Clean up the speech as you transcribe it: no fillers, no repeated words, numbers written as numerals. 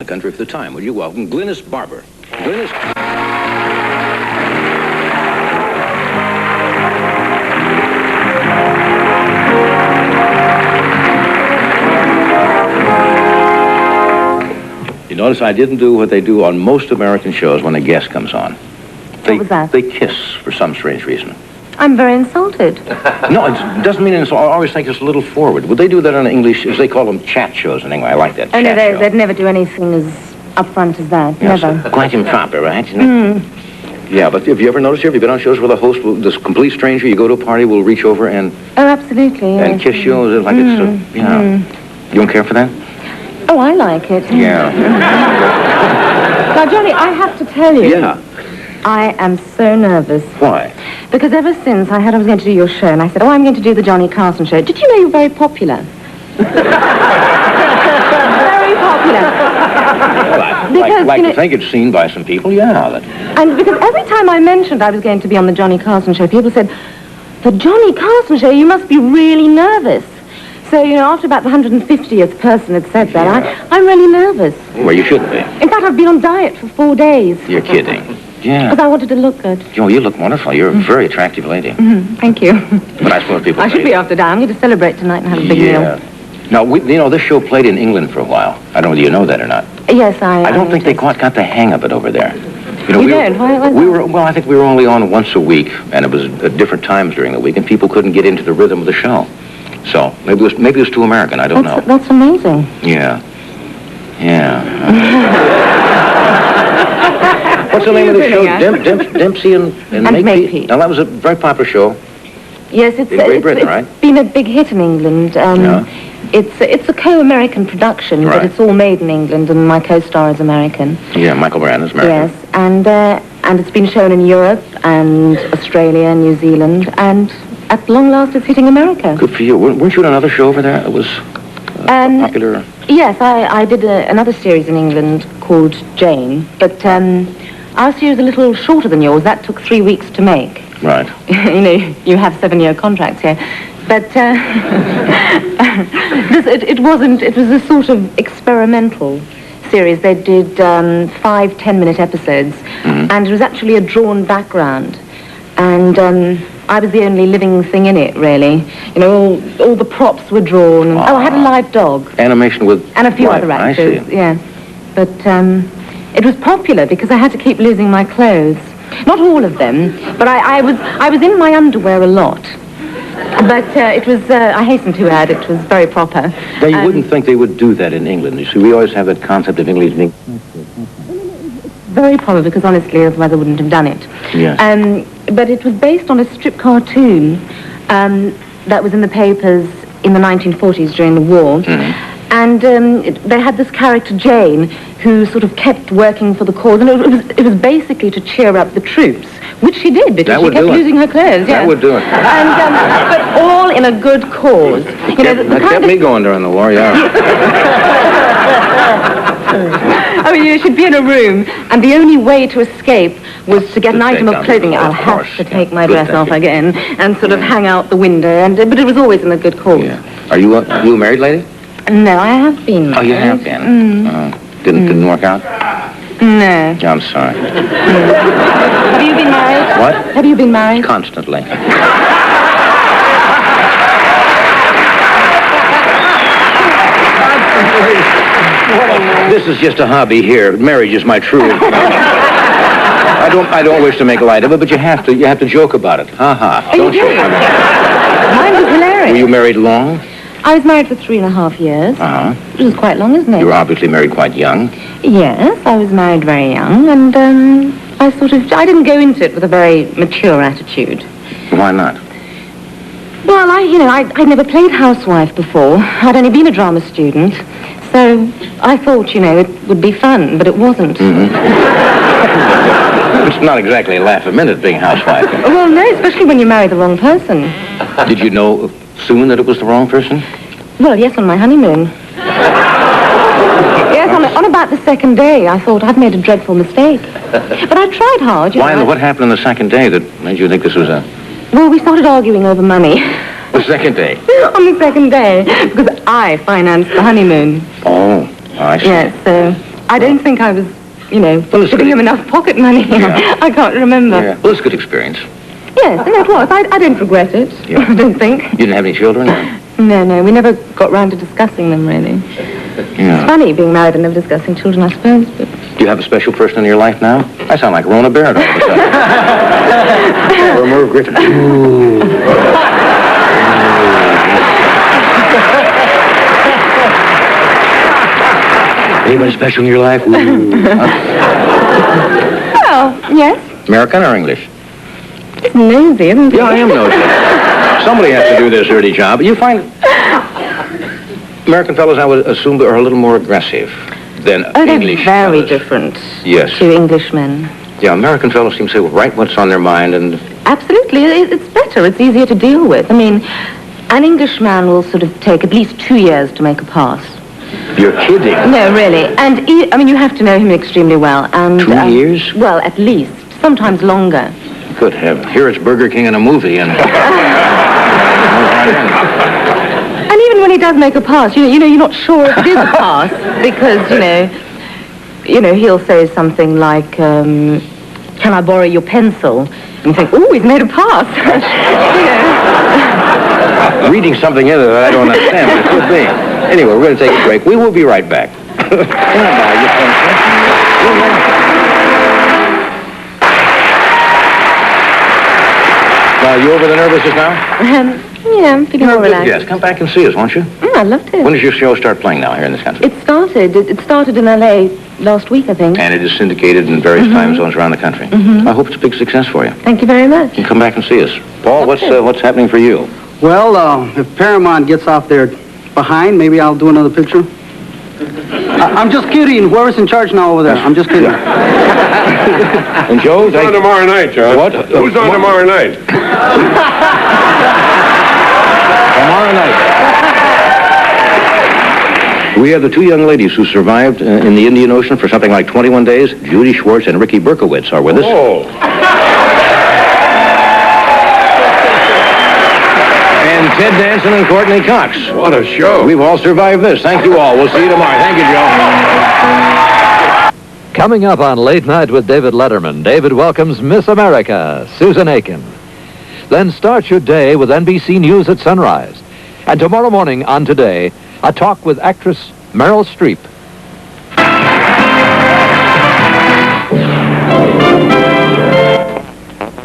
The country for the time. Would you welcome Glynis Barber? Glynis. You notice I didn't do what they do on most American shows when a guest comes on. What was that? They kiss for some strange reason. I'm very insulted. No, it doesn't mean insult. I always think it's a little forward. Would they do that on English, as they call them, chat shows in England? I like that. Oh, no, chat show. they'd never do anything as upfront as that. Yes, Never. quite improper, right? Yeah, but have you ever noticed here, have you been on shows where the host, this complete stranger, you go to a party, will reach over and Oh, absolutely. and kiss you, like it's, you know. You don't care for that? Oh, I like it. Yeah. Now, Johnny, I have to tell you. Yeah. I am so nervous. Why? Because ever since I heard I was going to do your show, and I said, I'm going to do the Johnny Carson show. Did you know you're very popular? Very popular. Well, I Because, like you know, to think it's seen by some people, yeah. And because every time I mentioned I was going to be on the Johnny Carson show, people said, the Johnny Carson show, you must be really nervous. So, you know, after about the 150th person had said that, I'm really nervous. Well, you shouldn't be. In fact, I've been on diet for 4 days. You're kidding. Yeah. Because I wanted to look good. Oh, you look wonderful. You're a very attractive lady. Thank you. But I suppose people I should say- be after that. I'm going to celebrate tonight and have a big meal. Now, this show played in England for a while. I don't know whether you know that or not. Yes, I don't think they quite got the hang of it over there. You don't? Why was that? Well, I think we were only on once a week, and it was at different times during the week, and people couldn't get into the rhythm of the show. So maybe it was too American. I don't know. That's amazing. Yeah. What's the name of the show? Dempsey and Makepeace. Now that was a very popular show. Yes, it's In Great Britain, right? been a big hit in England. It's a co-American production, Right. but it's all made in England, and my co-star is American. Yeah, Michael Brand is American. Yes, and it's been shown in Europe and Australia and New Zealand, and at long last it's hitting America. Good for you. Weren't you on another show over there that was popular? Yes, I did another series in England called Jane, but our series is a little shorter than yours. That took 3 weeks to make. Right. You know, you have 7-year contracts here. But it was a sort of experimental series. They did 5 10-minute episodes, and it was actually a drawn background. And I was the only living thing in it, really. You know, all the props were drawn. I had a live dog. Animation with... And a few live, other I actors, see. yeah. But it was popular because I had to keep losing my clothes. Not all of them, but I was in my underwear a lot. But it was, I hasten to add, it was very proper. Now, you wouldn't think they would do that in England. You see, we always have that concept of English being... Very proper, because honestly, otherwise I wouldn't have done it. Yes. But it was based on a strip cartoon that was in the papers in the 1940s during the war. And they had this character, Jane, who sort of kept working for the cause. And it was basically to cheer up the troops, which she did, because she kept losing her clothes. That would do it. And, but all in a good cause. You know, That kept me going during the war, yeah. I mean, you should be in a room, and the only way to escape was to get an item of clothing. I'll have to take my dress off again and sort of hang out the window. But it was always in a good cause. Yeah. Are you a married lady? No, I have been married. Oh, you have been? Didn't work out? No. I'm sorry. Have you been married? What? Have you been married? Constantly. This is just a hobby here. Marriage is my true. I don't wish to make light of it, but you have to joke about it. Ha ha. Don't you? Mine was hilarious. Were you married long? I was married for 3.5 years. It was quite long, isn't it? You were obviously married quite young. Yes, I was married very young, and I didn't go into it with a very mature attitude. Why not? Well, I'd never played housewife before. I'd only been a drama student. So I thought, it would be fun, but it wasn't. It's not exactly a laugh a minute being housewife. Well, no, especially when you marry the wrong person. Did you know soon that it was the wrong person? Well, yes, on my honeymoon. Yes, on about the second day, I thought I'd made a dreadful mistake. But I tried hard. Why? What happened on the second day that made you think this was a... Well, we started arguing over money. The second day? On the second day, because I financed the honeymoon. Oh, I see. Yes, so I don't think I was, it's giving him enough pocket money. Yeah. I can't remember. Yeah. Well, it's a good experience. Yes, and it was. I don't regret it. Yeah. I don't think. You didn't have any children? No, we never got round to discussing them, really. Yeah. It's funny being married and never discussing children, I suppose, but... Do you have a special person in your life now? I sound like Rona Barrett all of a sudden. Or Merv Griffin. Anybody special in your life? Well, yes. American or English? It's nosy, isn't it? Yeah, I am nosy. Somebody has to do this dirty job. You find American fellows, I would assume, are a little more aggressive than English they're very fellas. different Yes. to Englishmen. Yeah, American fellows seem to say, well, right what's on their mind, and... Absolutely. It's better. It's easier to deal with. I mean, an Englishman will sort of take at least 2 years to make a pass. You're kidding. No, really. And, you have to know him extremely well. And 2 years? Well, at least. Sometimes longer. Good heavens. Here it's Burger King in a movie, and... And even when he does make a pass, you're not sure if it is a pass because, he'll say something like, can I borrow your pencil? And you think, oh, he's made a pass. Reading something into that I don't understand, but it could be. Anyway, we're going to take a break. We will be right back. You over the nervousness now? Yeah, I'm feeling more relaxed. Yes, come back and see us, won't you? I'd love to. When does your show start playing now here in this country? It started in L.A. last week, I think. And it is syndicated in various time zones around the country. I hope it's a big success for you. Thank you very much. You can come back and see us. Paul, what's happening for you? Well, if Paramount gets off their behind, maybe I'll do another picture. I'm just kidding. Whoever's in charge now over there. I'm just kidding. And Joe? Who's on tomorrow night, John? What? Who's on tomorrow night? Tomorrow night. We have the two young ladies who survived in the Indian Ocean for something like 21 days. Judy Schwartz and Ricky Berkowitz are with us. Oh. And Ted Danson and Courtney Cox. What a show. We've all survived this. Thank you all. We'll see you tomorrow. Thank you, Joe. Coming up on Late Night with David Letterman, David welcomes Miss America, Susan Aiken. Then start your day with NBC News at sunrise. And tomorrow morning on Today, a talk with actress Meryl Streep